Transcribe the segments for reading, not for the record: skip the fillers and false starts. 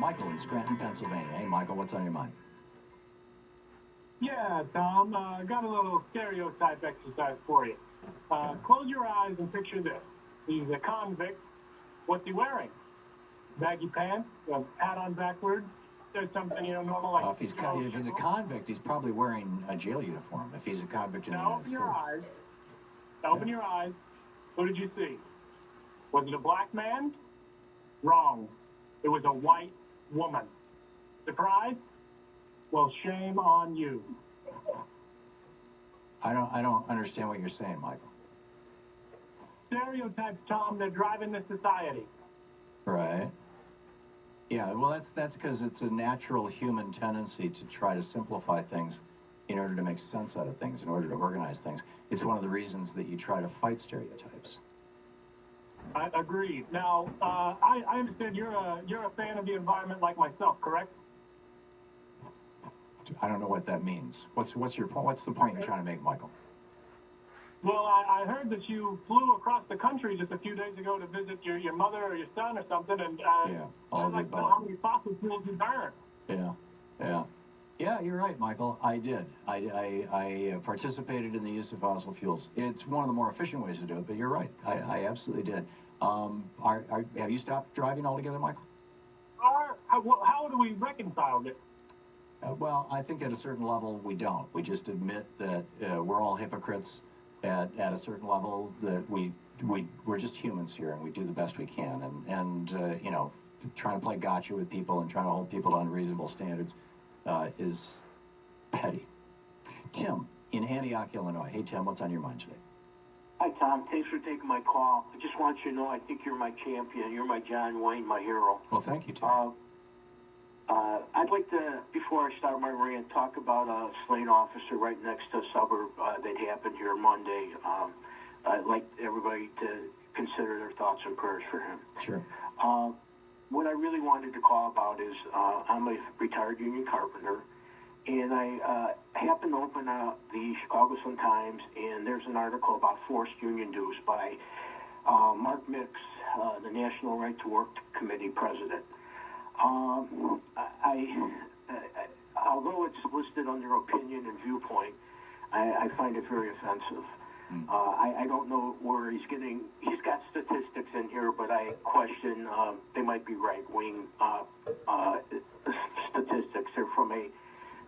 Michael in Scranton, Pennsylvania. Hey, Michael, what's on your mind? Yeah, Tom, got a little stereotype exercise for you. Close your eyes and picture this. He's a convict. What's he wearing? Baggy pants, a hat on backwards. There's something, normal like... If he's a convict, he's probably wearing a jail uniform. If he's a convict in the United States. Open your eyes. Who did you see? Was it a black man? Wrong. It was a white woman. Surprised? Well, shame on you. I don't understand what you're saying, Michael. Stereotypes, Tom, they're driving this society. Right. Yeah, well, that's because it's a natural human tendency to try to simplify things in order to make sense out of things, in order to organize things. It's one of the reasons that you try to fight stereotypes. I agree. Now, I understand you're a fan of the environment like myself, correct? I don't know what that means. What's your point? What's the point you're trying to make, Michael? Well, I heard that you flew across the country just a few days ago to visit your mother or your son or something, and I'd like to know how many fossil fuels you burned. Yeah, you're right, Michael. I did. I participated in the use of fossil fuels. It's one of the more efficient ways to do it, but you're right. I absolutely did. Have you stopped driving altogether, Michael? How do we reconcile this? Well, I think at a certain level we don't. We just admit that we're all hypocrites at a certain level, that we're just humans here and we do the best we can. And trying to play gotcha with people and trying to hold people to unreasonable standards is petty. Tim in Antioch, Illinois. Hey, Tim, what's on your mind today? Hi, Tom. Thanks for taking my call. I just want you to know I think you're my champion. You're my John Wayne, my hero. Well, thank you, Tim. I'd like to, before I start my rant, talk about a Slate officer right next to a suburb that happened here Monday. I'd like everybody to consider their thoughts and prayers for him. Sure. What I really wanted to call about is I'm a retired union carpenter, and I happened to open the Chicago Sun-Times, and there's an article about forced union dues by Mark Mix, the National Right to Work Committee president. Although it's listed under opinion and viewpoint, I find it very offensive. I don't know where he's got statistics in here, but I question they might be right-wing statistics. They're from a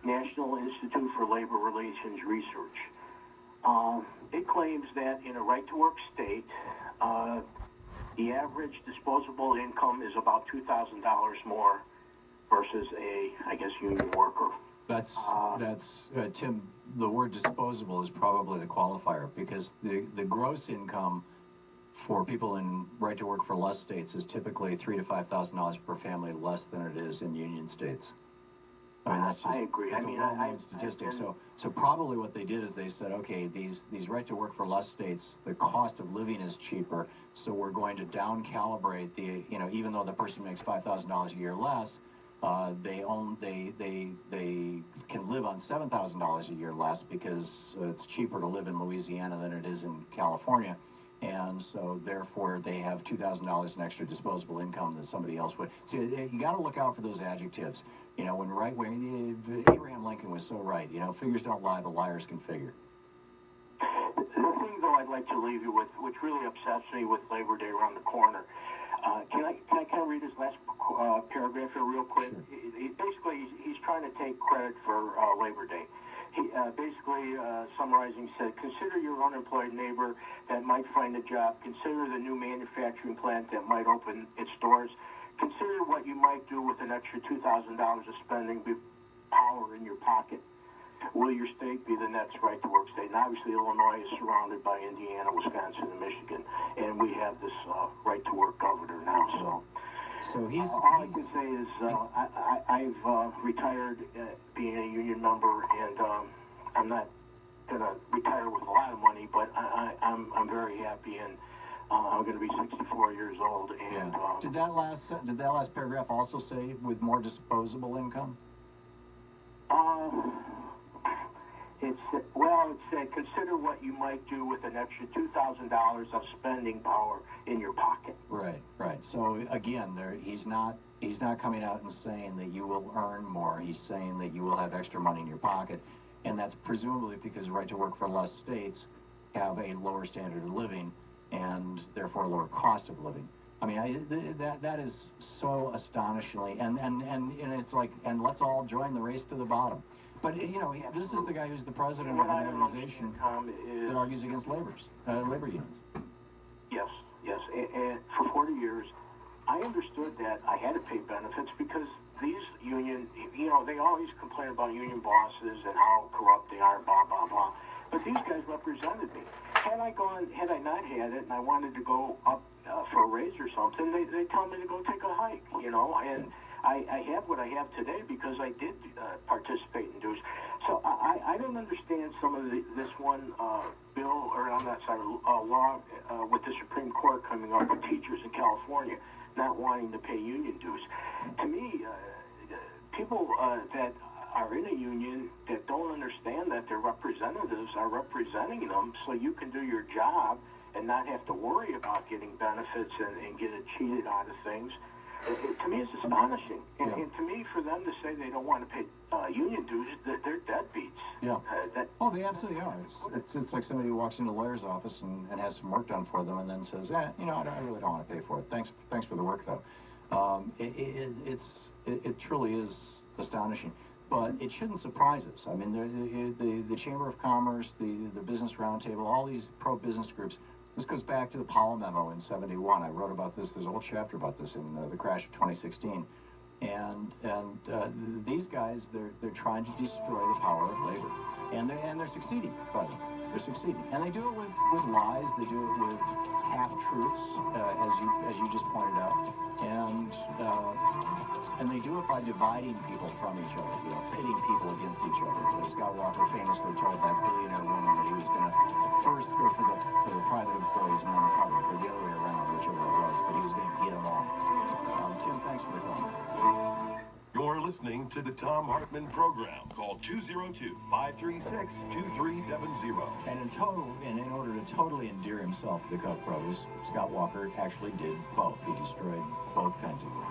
National Institute for Labor Relations research. It claims that in a right-to-work state, the average disposable income is about $2,000 more versus a, union worker. That's Tim, the word disposable is probably the qualifier, because the gross income for people in right to work for less states is typically $3,000 to $5,000 per family less than it is in union states. I mean, that's just, I agree. That's a well-known statistic. So probably what they did is they said, okay, these right to work for less states, the cost of living is cheaper, so we're going to down calibrate the, even though the person makes $5,000 a year less, they can live on $7,000 a year less because it's cheaper to live in Louisiana than it is in California, and so therefore they have $2,000 in extra disposable income that somebody else would. See, you got to look out for those adjectives. When Abraham Lincoln was so right. Figures don't lie, the liars can figure. The thing, though, I'd like to leave you with, which really upsets me with Labor Day around the corner. Can I kind of read his last paragraph here real quick? Sure. Basically, he's trying to take credit for Labor Day. He basically summarizing said, consider your unemployed neighbor that might find a job. Consider the new manufacturing plant that might open its doors. Consider what you might do with an extra $2,000 of spending power in your pocket. Will your state be the next right-to-work state? And obviously, Illinois is surrounded by Indiana, Wisconsin, and Michigan, and we have this right-to-work governor now. So all I can say is I've retired being a union member, and I'm not going to retire with a lot of money, but I'm very happy, and I'm going to be 64 years old. And did that last paragraph also say with more disposable income? It's Well, it said, consider what you might do with an extra $2,000 of spending power in your pocket. Right, right. So again, he's not coming out and saying that you will earn more. He's saying that you will have extra money in your pocket, and that's presumably because the right to work for less states have a lower standard of living and therefore a lower cost of living. I mean, that is so astonishingly, and it's like, and let's all join the race to the bottom. But you know, this is the guy who's the president of an organization that argues against labor unions. Yes, yes. And for 40 years, I understood that I had to pay benefits because these union, you know, they always complain about union bosses and how corrupt they are, blah, blah, blah. But these guys represented me. Had I not had it and I wanted to go up for a raise or something, they tell me to go take a hike, you know, and I have what I have today because I did participate in dues. So I don't understand some of this one bill, or I'm not sorry, law with the Supreme Court coming up with teachers in California not wanting to pay union dues. To me, people that are in a union that don't understand that their representatives are representing them so you can do your job and not have to worry about getting benefits and get cheated out of things. To me, it's astonishing. And to me, for them to say they don't want to pay union dues, they're deadbeats. Yeah. Oh, they absolutely are. It's like somebody who walks into a lawyer's office and has some work done for them and then says, you know, I really don't want to pay for it. Thanks for the work, though. It truly is astonishing. But it shouldn't surprise us. I mean, the Chamber of Commerce, the Business Roundtable, all these pro-business groups. This goes back to the Powell memo in '71. I wrote about this. There's a whole chapter about this in the crash of 2016. And these guys, they're trying to destroy the power of labor, and they're succeeding. By the way, they're succeeding, and they do it with lies. They do it with half truths, as you just pointed out, and they do it by dividing people from each other, you know, pitting people against each other. Scott Walker famously told that billionaire woman that he was going to first go for the private employees and then the public, or the other way around, whichever it was, but he was going to get them all. Tim, thanks for the call. You're listening to the Thom Hartmann program. Call 202-536-2370. And in order to totally endear himself to the Koch brothers, Scott Walker actually did both. He destroyed both kinds of work.